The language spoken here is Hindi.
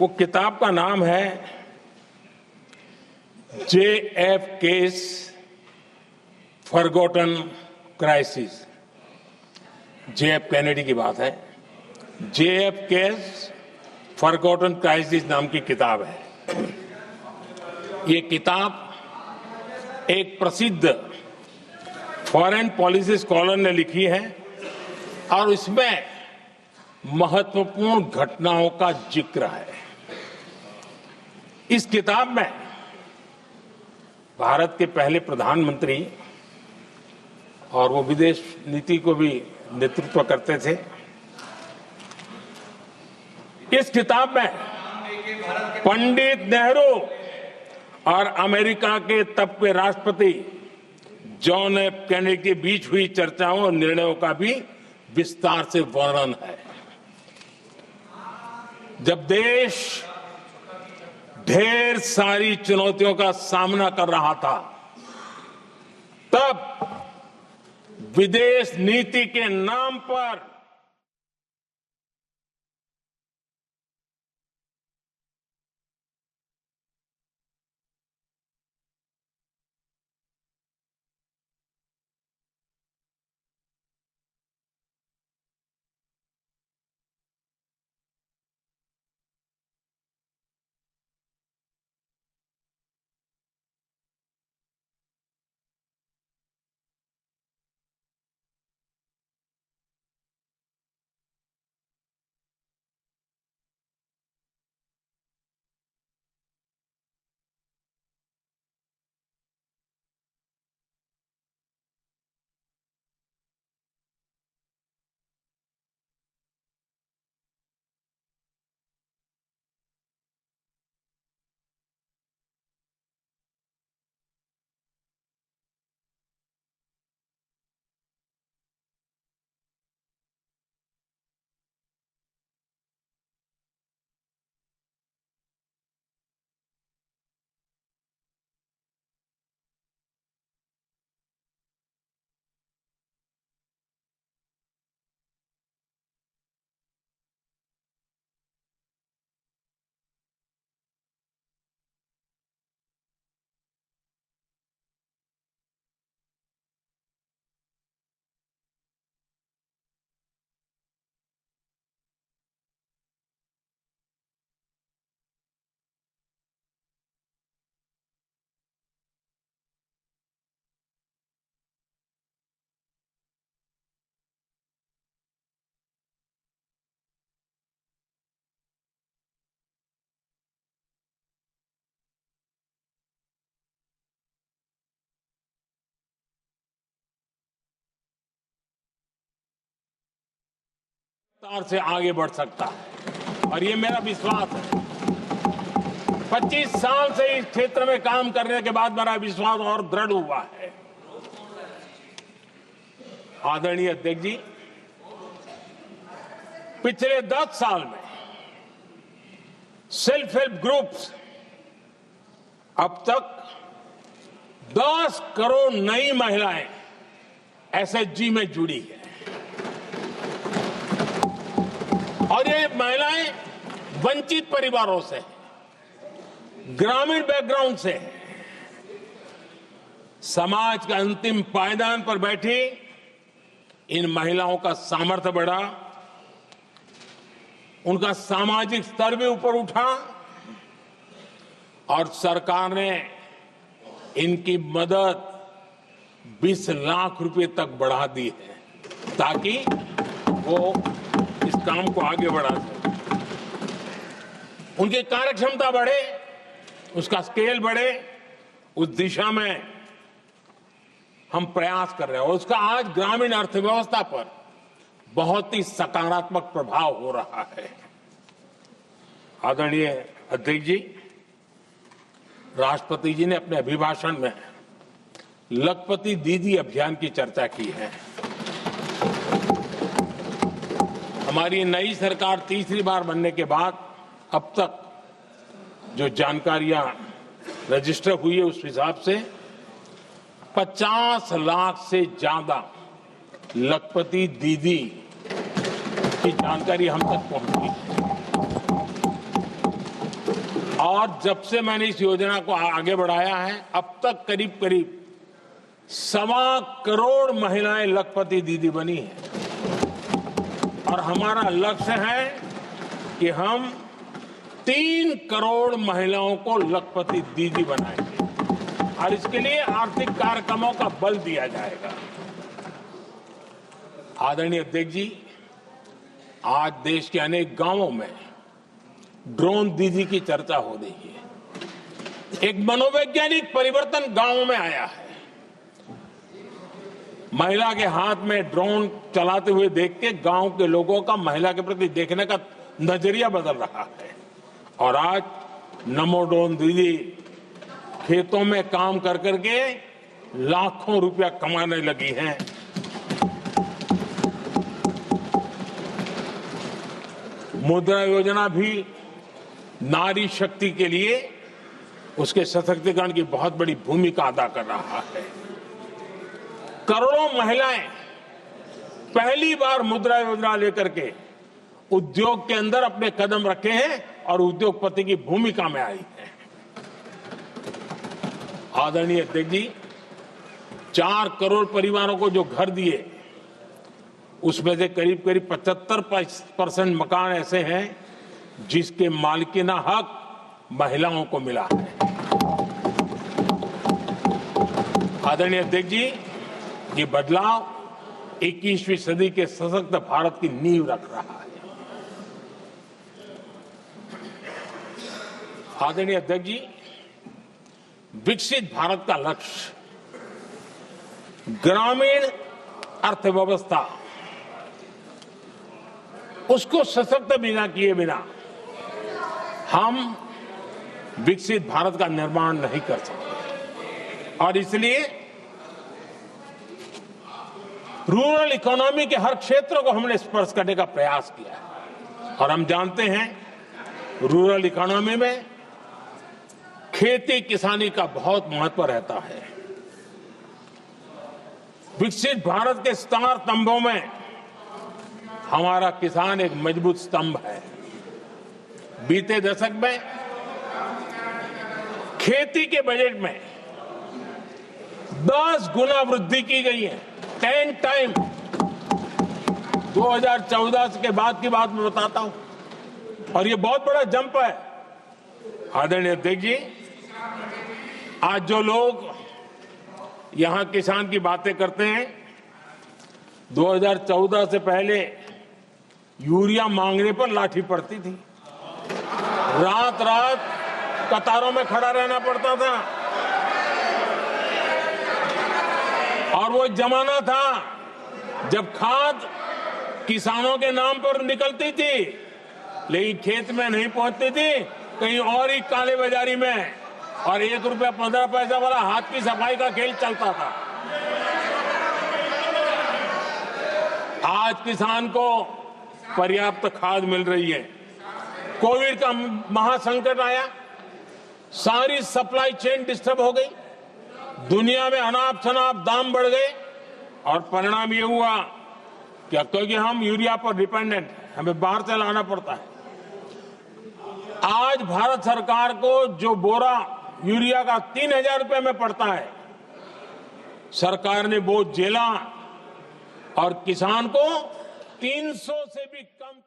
वो किताब का नाम है JF case forgotten crisis. JF Kennedy की बात है। JF केस फॉरगॉटन क्राइसिस नाम की किताब है। ये किताब एक प्रसिद्ध फॉरेन पॉलिसी स्कॉलर ने लिखी है और इसमें महत्वपूर्ण घटनाओं का जिक्र है। इस किताब में भारत के पहले प्रधानमंत्री और वो विदेश नीति को भी नेतृत्व करते थे। इस किताब में पंडित नेहरू और अमेरिका के तब के राष्ट्रपति जॉन एफ कैनेडी के बीच हुई चर्चाओं और निर्णयों का भी विस्तार से वर्णन है। जब देश ढेर सारी चुनौतियों का सामना कर रहा था, तब विदेश नीति के नाम पर से आगे बढ़ सकता है और ये मेरा विश्वास है। 25 साल से इस क्षेत्र में काम करने के बाद मेरा विश्वास और दृढ़ हुआ है। आदरणीय अध्यक्ष जी, पिछले 10 साल में सेल्फ हेल्प ग्रुप्स अब तक 10 करोड़ नई महिलाएं SHG में जुड़ी है और ये महिलाएं वंचित परिवारों से, ग्रामीण बैकग्राउंड से, समाज के अंतिम पायदान पर बैठी इन महिलाओं का सामर्थ्य बढ़ा, उनका सामाजिक स्तर भी ऊपर उठा और सरकार ने इनकी मदद 20 लाख रुपए तक बढ़ा दी है ताकि वो इस काम को आगे बढ़ा सके। उनकी कार्यक्षमता बढ़े, उसका स्केल बढ़े, उस दिशा में हम प्रयास कर रहे हैं और उसका आज ग्रामीण अर्थव्यवस्था पर बहुत ही सकारात्मक प्रभाव हो रहा है। आदरणीय अध्यक्ष जी, राष्ट्रपति जी ने अपने अभिभाषण में लखपति दीदी अभियान की चर्चा की है। हमारी नई सरकार तीसरी बार बनने के बाद अब तक जो जानकारियां रजिस्टर हुई है उस हिसाब से 50 लाख से ज्यादा लखपति दीदी की जानकारी हम तक पहुंची है। और जब से मैंने इस योजना को आगे बढ़ाया है, अब तक करीब करीब 1.25 करोड़ महिलाएं लखपति दीदी बनी हैं और हमारा लक्ष्य है कि हम 3 करोड़ महिलाओं को लखपति दीदी बनाएंगे और इसके लिए आर्थिक कार्यक्रमों का बल दिया जाएगा। आदरणीय अध्यक्ष जी, आज देश के अनेक गांवों में ड्रोन दीदी की चर्चा हो रही है। एक मनोवैज्ञानिक परिवर्तन गांवों में आया है। महिला के हाथ में ड्रोन चलाते हुए देख के गांव के लोगों का महिला के प्रति देखने का नजरिया बदल रहा है और आज नमो ड्रोन दीदी खेतों में काम कर करके लाखों रुपया कमाने लगी हैं। मुद्रा योजना भी नारी शक्ति के लिए उसके सशक्तिकरण की बहुत बड़ी भूमिका अदा कर रहा है। करोड़ों महिलाएं पहली बार मुद्रा योजना लेकर के उद्योग के अंदर अपने कदम रखे हैं और उद्योगपति की भूमिका में आई है। आदरणीय अध्यक्ष जी, 4 करोड़ परिवारों को जो घर दिए, उसमें से करीब करीब 75% मकान ऐसे हैं जिसके मालिकाना हक महिलाओं को मिला है। आदरणीय अध्यक्ष जी, ये बदलाव 21वीं सदी के सशक्त भारत की नींव रख रहा है। आदरणीय अध्यक्ष जी, विकसित भारत का लक्ष्य ग्रामीण अर्थव्यवस्था उसको सशक्त बिना किए बिना हम विकसित भारत का निर्माण नहीं कर सकते और इसलिए रूरल इकोनॉमी के हर क्षेत्र को हमने स्पर्श करने का प्रयास किया है और हम जानते हैं रूरल इकोनॉमी में खेती किसानी का बहुत महत्व रहता है। विकसित भारत के 4 स्तंभों में हमारा किसान एक मजबूत स्तंभ है। बीते दशक में खेती के बजट में 10 गुना वृद्धि की गई है, 10 टाइम। 2014 के बाद की बात मैं बताता हूं और ये बहुत बड़ा जंप है। आदरणीय अध्यक्ष जी, आज जो लोग यहां किसान की बातें करते हैं, 2014 से पहले यूरिया मांगने पर लाठी पड़ती थी, रात रात कतारों में खड़ा रहना पड़ता था और वो जमाना था जब खाद किसानों के नाम पर निकलती थी लेकिन खेत में नहीं पहुंचती थी, कहीं और ही काले बाजारी में, और 1 रुपया 15 पैसा वाला हाथ की सफाई का खेल चलता था। आज किसान को पर्याप्त खाद मिल रही है। कोविड का महासंकट आया, सारी सप्लाई चेन डिस्टर्ब हो गई, दुनिया में अनाप शनाप दाम बढ़ गए और परिणाम ये हुआ कि क्योंकि हम यूरिया पर डिपेंडेंट, हमें बाहर से लाना पड़ता है। आज भारत सरकार को जो बोरा यूरिया का 3000 रुपए में पड़ता है, सरकार ने वो झेला और किसान को 300 से भी कम